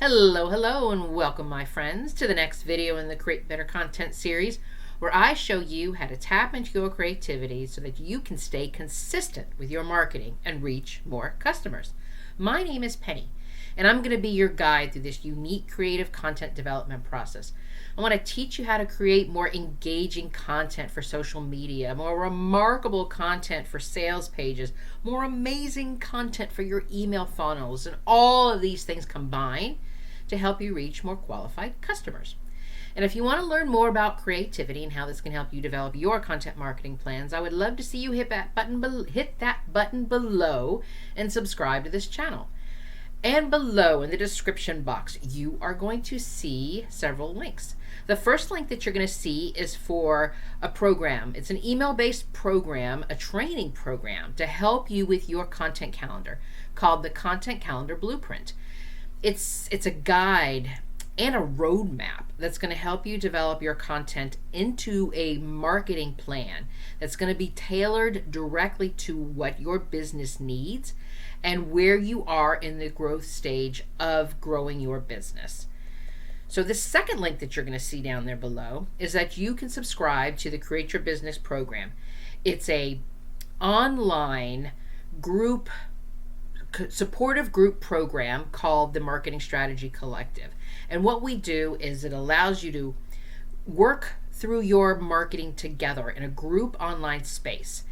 Hello, hello, and welcome, my friends, to the next video in the Create Better Content series, where I show you how to tap into your creativity so that you can stay consistent with your marketing and reach more customers. My name is Penny, and I'm going to be your guide through this unique creative content development process. I want to teach you how to create more engaging content for social media, more remarkable content for sales pages, more amazing content for your email funnels, and all of these things combined to help you reach more qualified customers. And if you want to learn more about creativity and how this can help you develop your content marketing plans, I would love to see you hit that button below and subscribe to this channel. And below in the description box, you are going to see several links. The first link that you're going to see is for a program. It's an email-based program, a training program to help you with your content calendar called the Content Calendar Blueprint. It's a guide and a roadmap that's going to help you develop your content into a marketing plan that's going to be tailored directly to what your business needs and where you are in the growth stage of growing your business. So the second link that you're going to see down there below is that you can subscribe to the Create Your Business program. It's a online group supportive group program called the Marketing Strategy Collective. And what we do is it allows you to work through your marketing together in a group online space.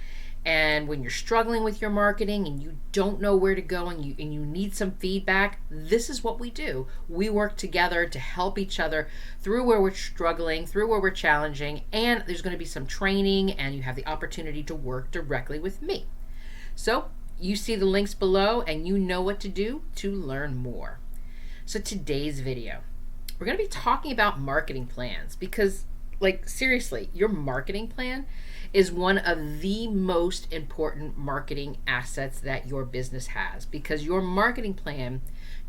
And when you're struggling with your marketing and you don't know where to go and you need some feedback, this is what we do. We work together to help each other through where we're struggling, through where we're challenging, and there's going to be some training and you have the opportunity to work directly with me. So you see the links below and you know what to do to learn more. So today's video, we're going to be talking about marketing plans because, seriously, your marketing plan is one of the most important marketing assets that your business has, because your marketing plan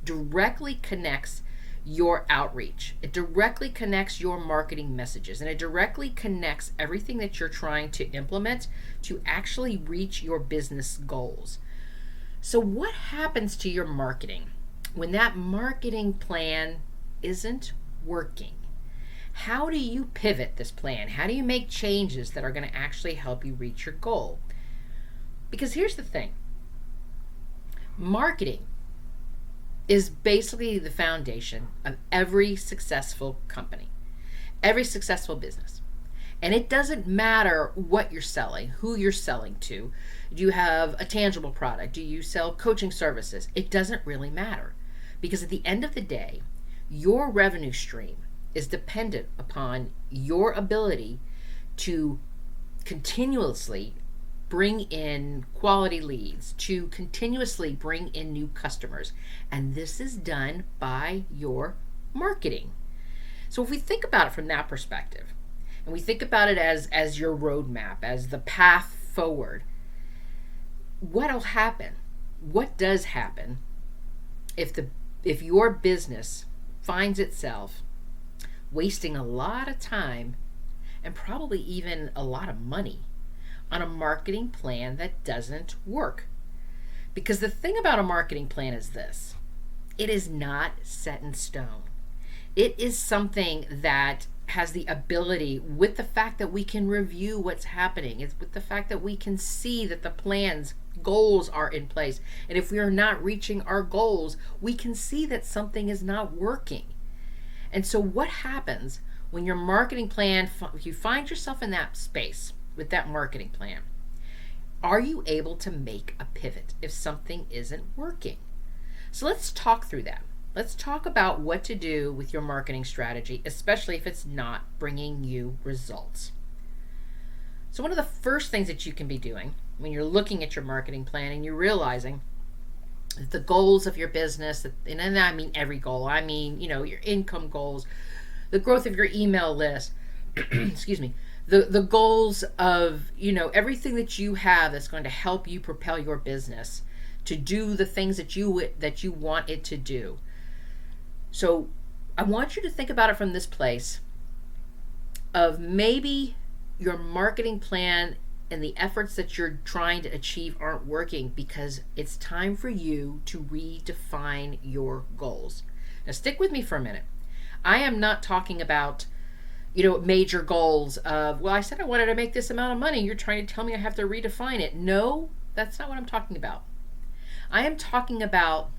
directly connects your outreach. It directly connects your marketing messages, and it directly connects everything that you're trying to implement to actually reach your business goals. So what happens to your marketing when that marketing plan isn't working? How do you pivot this plan? How do you make changes that are going to actually help you reach your goal? Because here's the thing. Marketing is basically the foundation of every successful company, every successful business. And it doesn't matter what you're selling, who you're selling to. Do you have a tangible product? Do you sell coaching services? It doesn't really matter. Because at the end of the day, your revenue stream is dependent upon your ability to continuously bring in quality leads, to continuously bring in new customers. And this is done by your marketing. So if we think about it from that perspective, and we think about it as your roadmap, as the path forward, what'll happen? What does happen if your business finds itself wasting a lot of time and probably even a lot of money on a marketing plan that doesn't work? Because the thing about a marketing plan is this: it is not set in stone. It is something that has the ability, with the fact that we can review what's happening, it's with the fact that we can see that the plans, goals are in place, and if we are not reaching our goals, we can see that something is not working. And so what happens when your marketing plan, if you find yourself in that space with that marketing plan, are you able to make a pivot if something isn't working? So let's talk through that. Let's talk about what to do with your marketing strategy, especially if it's not bringing you results. So one of the first things that you can be doing when you're looking at your marketing plan and you're realizing that the goals of your business, and I mean every goal, I mean, your income goals, the growth of your email list, excuse me, the goals of, everything that you have that's going to help you propel your business to do the things that you want it to do. So I want you to think about it from this place of maybe your marketing plan and the efforts that you're trying to achieve aren't working because it's time for you to redefine your goals. Now, stick with me for a minute. I am not talking about, major goals of, well, I said I wanted to make this amount of money. You're trying to tell me I have to redefine it. No, that's not what I'm talking about. I am talking about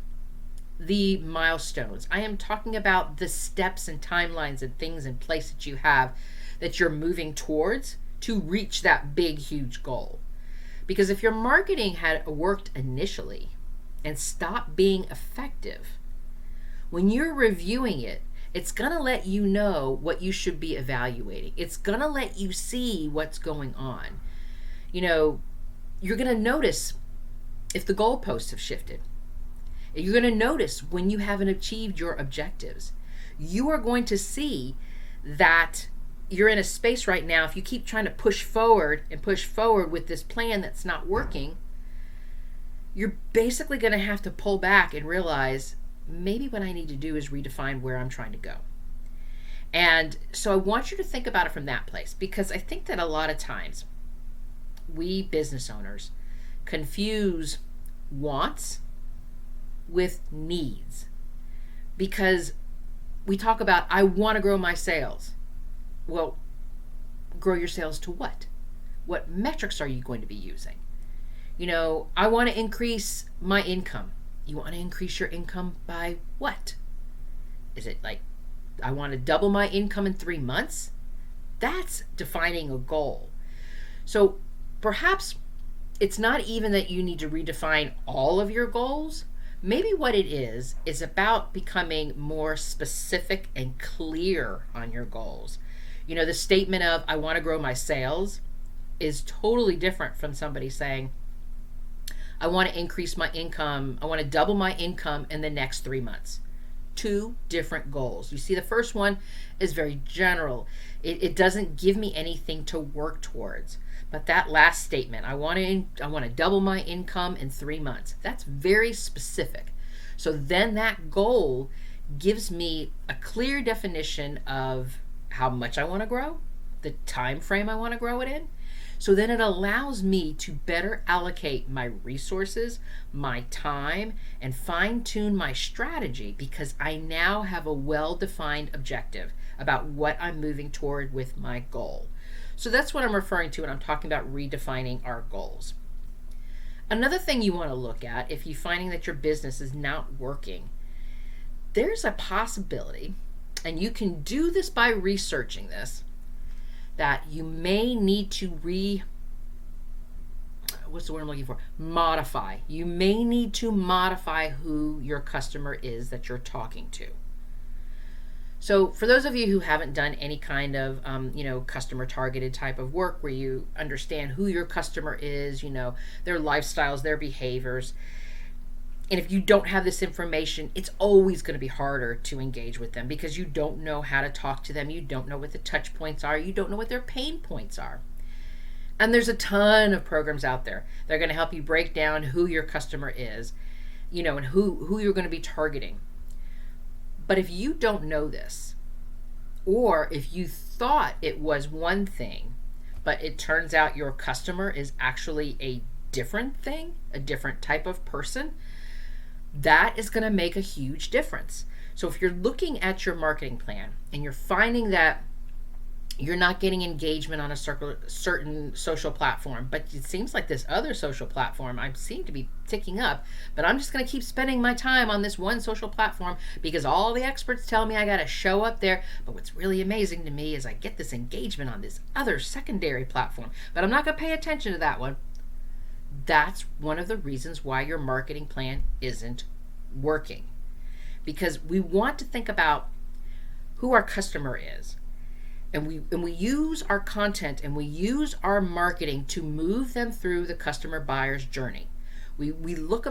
the milestones. I am talking about the steps and timelines and things in place that you have that you're moving towards to reach that big, huge goal. Because if your marketing had worked initially and stopped being effective, when you're reviewing it, it's going to let you know what you should be evaluating. It's going to let you see what's going on. You're going to notice if the goalposts have shifted. You're going to notice when you haven't achieved your objectives. You are going to see that you're in a space right now. If you keep trying to push forward with this plan that's not working, you're basically going to have to pull back and realize maybe what I need to do is redefine where I'm trying to go. And so I want you to think about it from that place, because I think that a lot of times we business owners confuse wants with needs, because we talk about, I want to grow my sales. Well, grow your sales to what? What metrics are you going to be using? I want to increase my income. You want to increase your income by what? Is it like, I want to double my income in 3 months? That's defining a goal. So perhaps it's not even that you need to redefine all of your goals. Maybe what it is about becoming more specific and clear on your goals. The statement of, I want to grow my sales, is totally different from somebody saying, I want to increase my income. I want to double my income in the next 3 months. Two different goals. You see, the first one is very general. It doesn't give me anything to work towards. But that last statement, I want to double my income in 3 months. That's very specific. So then that goal gives me a clear definition of how much I want to grow, the time frame I want to grow it in. So then it allows me to better allocate my resources, my time, and fine-tune my strategy, because I now have a well-defined objective about what I'm moving toward with my goal. So that's what I'm referring to when I'm talking about redefining our goals. Another thing you want to look at, if you're finding that your business is not working, there's a possibility, and you can do this by researching this, that you may need to modify. You may need to modify who your customer is that you're talking to. So for those of you who haven't done any kind of, customer targeted type of work where you understand who your customer is, their lifestyles, their behaviors, and if you don't have this information, it's always going to be harder to engage with them, because you don't know how to talk to them. You don't know what the touch points are. You don't know what their pain points are. And there's a ton of programs out there that are going to help you break down who your customer is, and who you're going to be targeting. But if you don't know this, or if you thought it was one thing, but it turns out your customer is actually a different thing, a different type of person, that is going to make a huge difference. So if you're looking at your marketing plan and you're finding that you're not getting engagement on a certain social platform, but it seems like this other social platform I seem to be ticking up, but I'm just going to keep spending my time on this one social platform because all the experts tell me I got to show up there. But what's really amazing to me is I get this engagement on this other secondary platform, but I'm not going to pay attention to that one. That's one of the reasons why your marketing plan isn't working, because we want to think about who our customer is. And we use our content and we use our marketing to move them through the customer buyer's journey. We look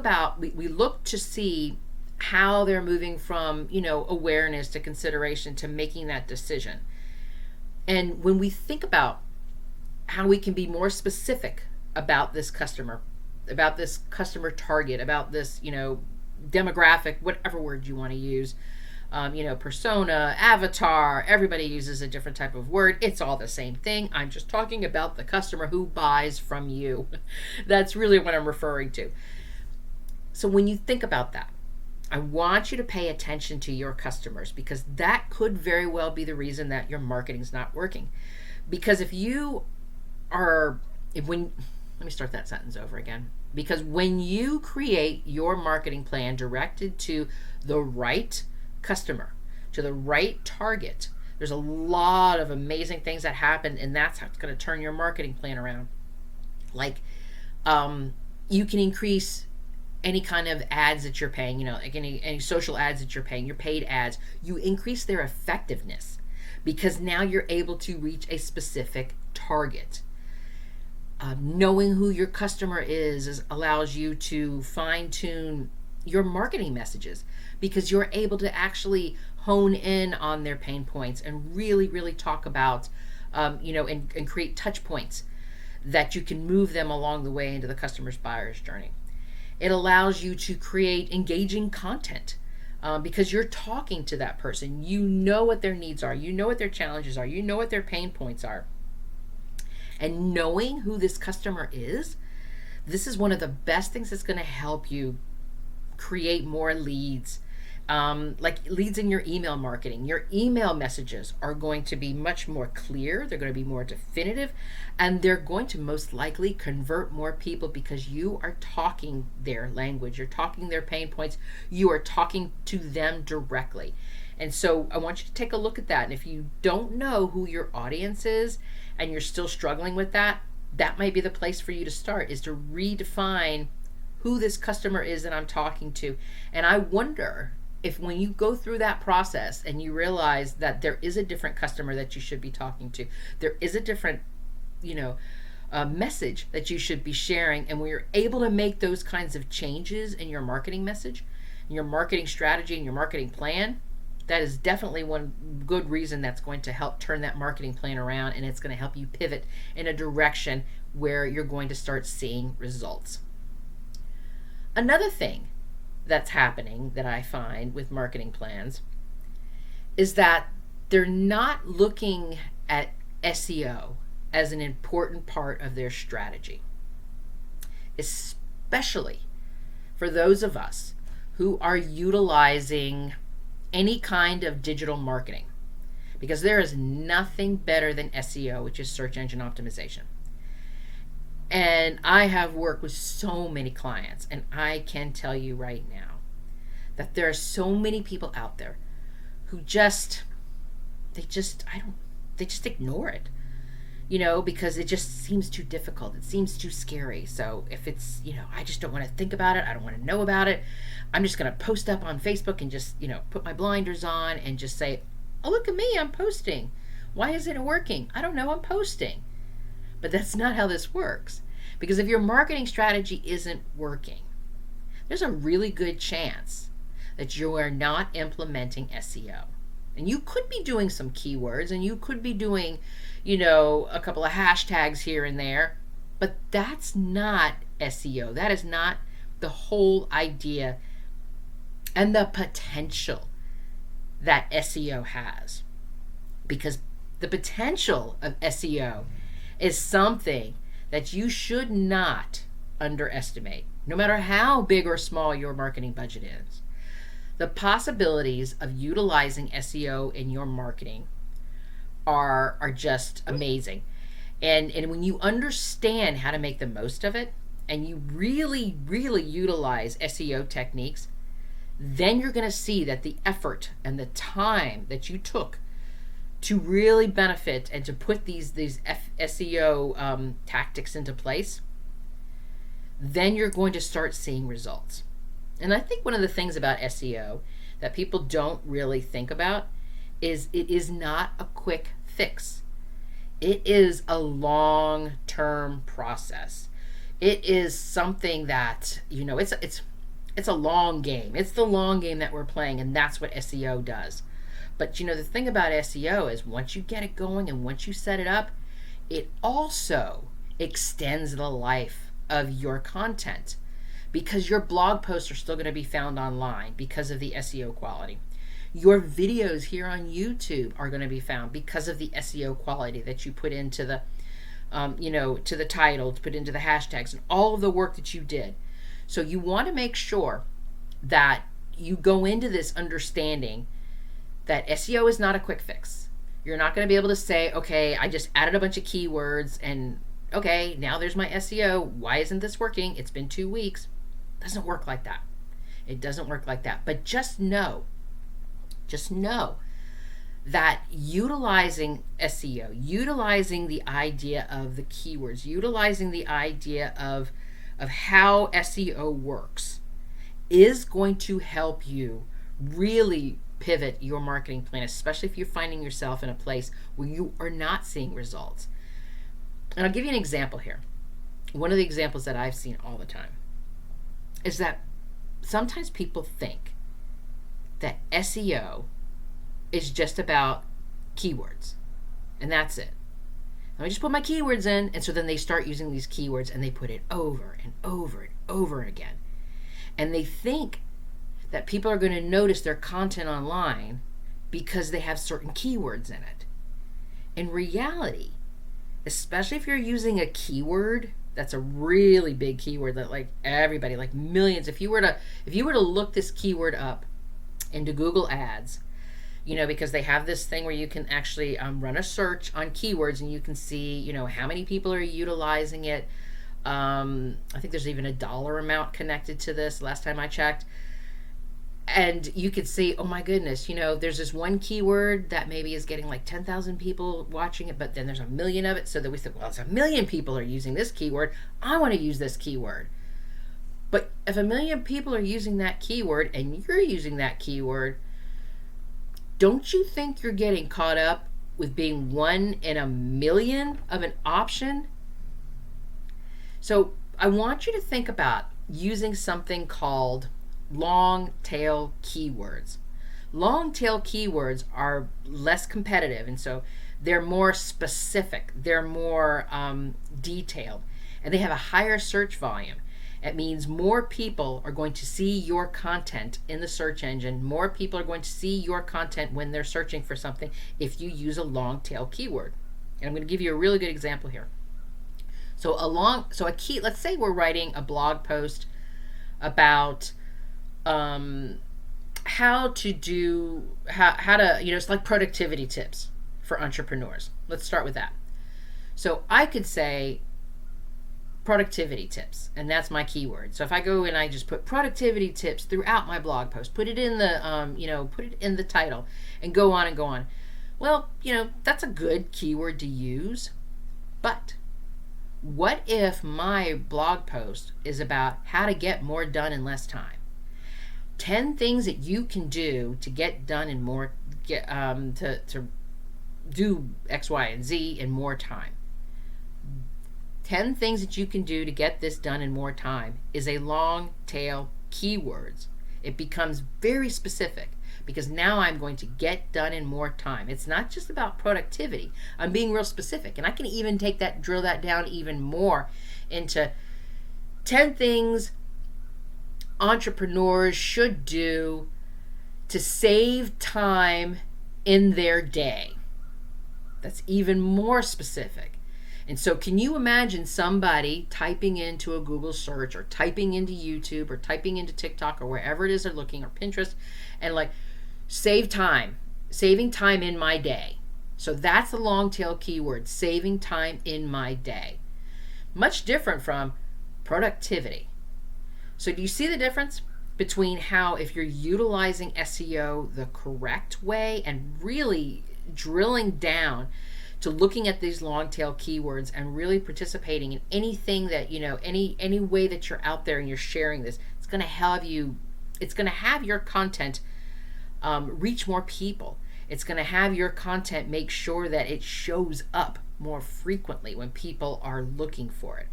to see how they're moving from awareness to consideration to making that decision. And when we think about how we can be more specific about this customer target, about this demographic, whatever word you want to use. Persona, avatar, everybody uses a different type of word. It's all the same thing. I'm just talking about the customer who buys from you. That's really what I'm referring to. So when you think about that, I want you to pay attention to your customers, because that could very well be the reason that your marketing's not working. Because if you are, if when, let me start that sentence over again. Because when you create your marketing plan directed to the right customer, to the right target, there's a lot of amazing things that happen, and that's how it's going to turn your marketing plan around. Like, you can increase any kind of ads that you're paying, like any social ads that you're paying, your paid ads, you increase their effectiveness, because now you're able to reach a specific target. Knowing who your customer is allows you to fine tune your marketing messages, because you're able to actually hone in on their pain points and really, really talk about, and create touch points that you can move them along the way into the customer's buyer's journey. It allows you to create engaging content, because you're talking to that person. You know what their needs are. You know what their challenges are. You know what their pain points are. And knowing who this customer is, this is one of the best things that's going to help you create more leads. Like leads in your email marketing. Your email messages are going to be much more clear. They're going to be more definitive, and they're going to most likely convert more people, because you are talking their language. You're talking their pain points. You are talking to them directly. And so I want you to take a look at that. And if you don't know who your audience is and you're still struggling with that, that might be the place for you to start, is to redefine who this customer is that I'm talking to. And I wonder if when you go through that process and you realize that there is a different customer that you should be talking to, there is a different, message that you should be sharing, and when you're able to make those kinds of changes in your marketing message, in your marketing strategy, and your marketing plan, that is definitely one good reason that's going to help turn that marketing plan around, and it's going to help you pivot in a direction where you're going to start seeing results. Another thing that's happening that I find with marketing plans is that they're not looking at SEO as an important part of their strategy, especially for those of us who are utilizing any kind of digital marketing, because there is nothing better than SEO, which is search engine optimization. And I have worked with so many clients, and I can tell you right now that there are so many people out there who just ignore it, because it just seems too difficult. It seems too scary. So if it's, I just don't want to think about it. I don't want to know about it. I'm just going to post up on Facebook and just, put my blinders on and just say, oh, look at me, I'm posting. Why isn't it working? I don't know, I'm posting. But that's not how this works. Because if your marketing strategy isn't working, there's a really good chance that you are not implementing SEO. And you could be doing some keywords, and you could be doing, a couple of hashtags here and there, but that's not SEO. That is not the whole idea and the potential that SEO has. Because the potential of SEO is something that you should not underestimate, no matter how big or small your marketing budget is. The possibilities of utilizing SEO in your marketing are just amazing. And when you understand how to make the most of it, and you really, really utilize SEO techniques, then you're going to see that the effort and the time that you took to really benefit and to put these SEO tactics into place, then you're going to start seeing results. And I think one of the things about SEO that people don't really think about is it is not a quick fix. It is a long-term process. It is something that, it's a long game. It's the long game that we're playing, and that's what SEO does. But the thing about SEO is once you get it going and once you set it up, it also extends the life of your content, because your blog posts are still going to be found online because of the SEO quality. Your videos here on YouTube are going to be found because of the SEO quality that you put into the, to the title, to put into the hashtags, and all of the work that you did. So you want to make sure that you go into this understanding that SEO is not a quick fix. You're not going to be able to say, okay, I just added a bunch of keywords and okay, now there's my SEO. Why isn't this working? It's been 2 weeks. It doesn't work like that. It doesn't work like that. But just know that utilizing SEO, utilizing the idea of the keywords, utilizing the idea of how SEO works is going to help you really pivot your marketing plan, especially if you're finding yourself in a place where you are not seeing results. And I'll give you an example here. One of the examples that I've seen all the time is that sometimes people think that SEO is just about keywords, and that's it. Let me just put my keywords in, and so then they start using these keywords and they put it over and over and over again. And they think that people are going to notice their content online because they have certain keywords in it. In reality, especially if you're using a keyword that's a really big keyword that like everybody, like millions, if you were to look this keyword up into Google Ads, because they have this thing where you can actually run a search on keywords and you can see, how many people are utilizing it. I think there's even a dollar amount connected to this last time I checked. And you could see, oh my goodness, there's this one keyword that maybe is getting like 10,000 people watching it, but then there's a million of it. So that we said, well, it's 1 million people are using this keyword. I want to use this keyword. But if 1 million people are using that keyword and you're using that keyword, don't you think you're getting caught up with being 1 in 1 million of an option? So I want you to think about using something called long tail keywords. Long tail keywords are less competitive, and so they're more specific, they're more detailed, and they have a higher search volume. It means more people are going to see your content in the search engine. More people are going to see your content when they're searching for something if you use a long tail keyword. And I'm going to give you a really good example here. Let's say we're writing a blog post about how to it's like productivity tips for entrepreneurs. Let's start with that. So I could say productivity tips, and that's my keyword. So if I go and I just put productivity tips throughout my blog post, put it in the put it in the title, and go on and go on. Well, that's a good keyword to use. But what if my blog post is about how to get more done in less time? 10 things that you can do to get done in more, to do X, Y, and Z in more time. 10 things that you can do to get this done in more time is a long tail keywords. It becomes very specific because now I'm going to get done in more time. It's not just about productivity. I'm being real specific, and I can even drill that down even more into 10 things entrepreneurs should do to save time in their day. That's even more specific. And so can you imagine somebody typing into a Google search or typing into YouTube or typing into TikTok or wherever it is they're looking, or Pinterest, and like saving time in my day. So that's the long tail keyword, saving time in my day. Much different from productivity. So do you see the difference between how, if you're utilizing SEO the correct way and really drilling down to looking at these long tail keywords and really participating in anything that, any way that you're out there and you're sharing this, it's going to have your content reach more people. It's going to have your content make sure that it shows up more frequently when people are looking for it.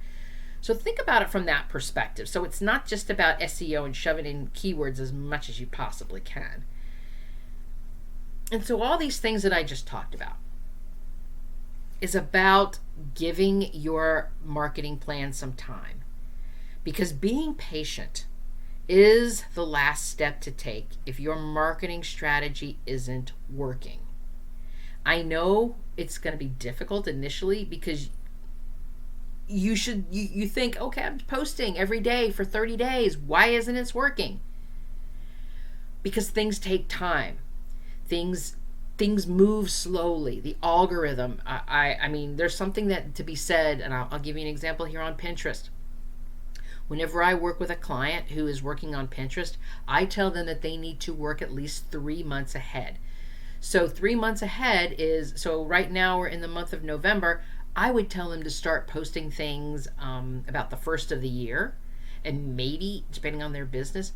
So think about it from that perspective. So it's not just about SEO and shoving in keywords as much as you possibly can. And so all these things that I just talked about is about giving your marketing plan some time, because being patient is the last step to take if your marketing strategy isn't working. I know it's going to be difficult initially because you think, okay, I'm posting every day for 30 days. Why isn't it working? because things take time. Things move slowly. The algorithm, I mean, there's something that to be said, and I'll give you an example here on Pinterest. Whenever I work with a client who is working on Pinterest, I tell them that they need to work at least 3 months ahead. So 3 months ahead is, so right now we're in the month of November. I would tell them to start posting things about the first of the year, and maybe, depending on their business,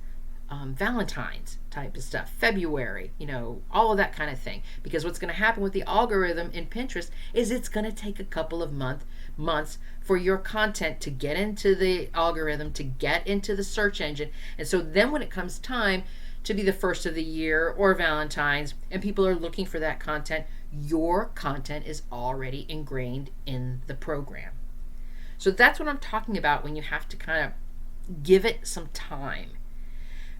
Valentine's type of stuff, February, all of that kind of thing. Because what's going to happen with the algorithm in Pinterest is it's going to take a couple of months for your content to get into the algorithm, to get into the search engine. And so then when it comes time to be the first of the year or Valentine's and people are looking for that content, your content is already ingrained in the program. So that's what I'm talking about when you have to kind of give it some time.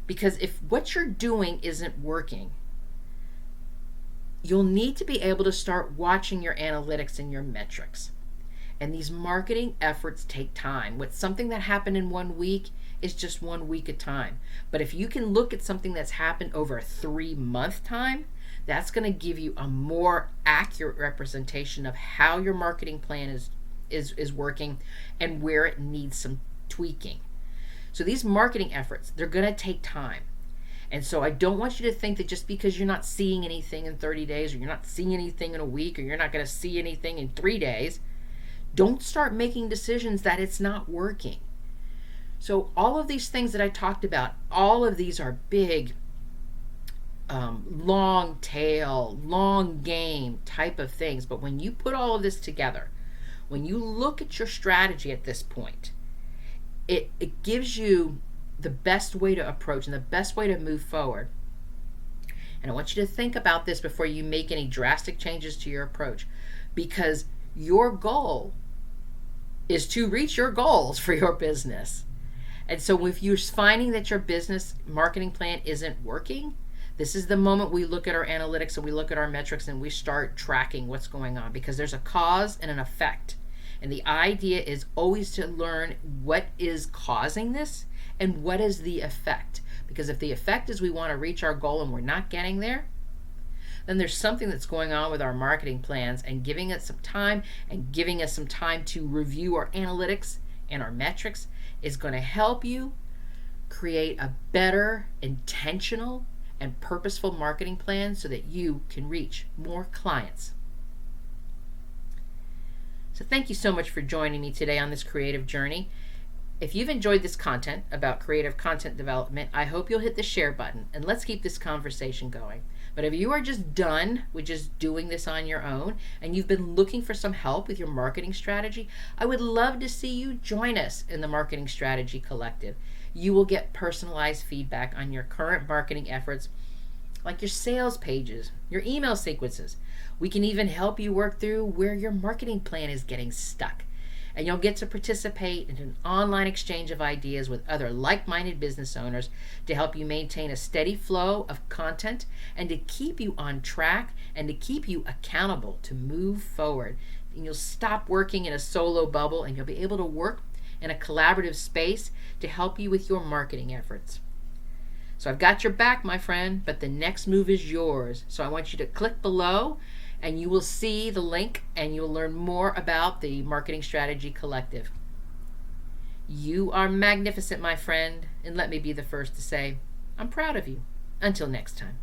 Because if what you're doing isn't working, you'll need to be able to start watching your analytics and your metrics. And these marketing efforts take time. What's something that happened in 1 week is just 1 week at a time. But if you can look at something that's happened over a 3-month time, that's going to give you a more accurate representation of how your marketing plan is working and where it needs some tweaking. So these marketing efforts, they're going to take time. And so I don't want you to think that just because you're not seeing anything in 30 days, or you're not seeing anything in a week, or you're not going to see anything in 3 days, don't start making decisions that it's not working. So all of these things that I talked about, all of these are big, long tail, long game type of things. But when you put all of this together, when you look at your strategy at this point, it gives you the best way to approach and the best way to move forward. And I want you to think about this before you make any drastic changes to your approach, because your goal is to reach your goals for your business. And so if you're finding that your business marketing plan isn't working, this is the moment we look at our analytics and we look at our metrics and we start tracking what's going on, because there's a cause and an effect. And the idea is always to learn what is causing this and what is the effect. Because if the effect is we want to reach our goal and we're not getting there, then there's something that's going on with our marketing plans, and giving us some time to review our analytics and our metrics is going to help you create a better, intentional, and purposeful marketing plan so that you can reach more clients. So thank you so much for joining me today on this creative journey. If you've enjoyed this content about creative content development, I hope you'll hit the share button and let's keep this conversation going. But if you are just done with just doing this on your own and you've been looking for some help with your marketing strategy, I would love to see you join us in the Marketing Strategy Collective. You will get personalized feedback on your current marketing efforts, like your sales pages, your email sequences. We can even help you work through where your marketing plan is getting stuck. And you'll get to participate in an online exchange of ideas with other like-minded business owners to help you maintain a steady flow of content and to keep you on track and to keep you accountable to move forward. And you'll stop working in a solo bubble and you'll be able to work in a collaborative space to help you with your marketing efforts. So I've got your back, my friend, but the next move is yours. So I want you to click below and you will see the link and you'll learn more about the Marketing Strategy Collective. You are magnificent, my friend, and let me be the first to say, I'm proud of you. Until next time.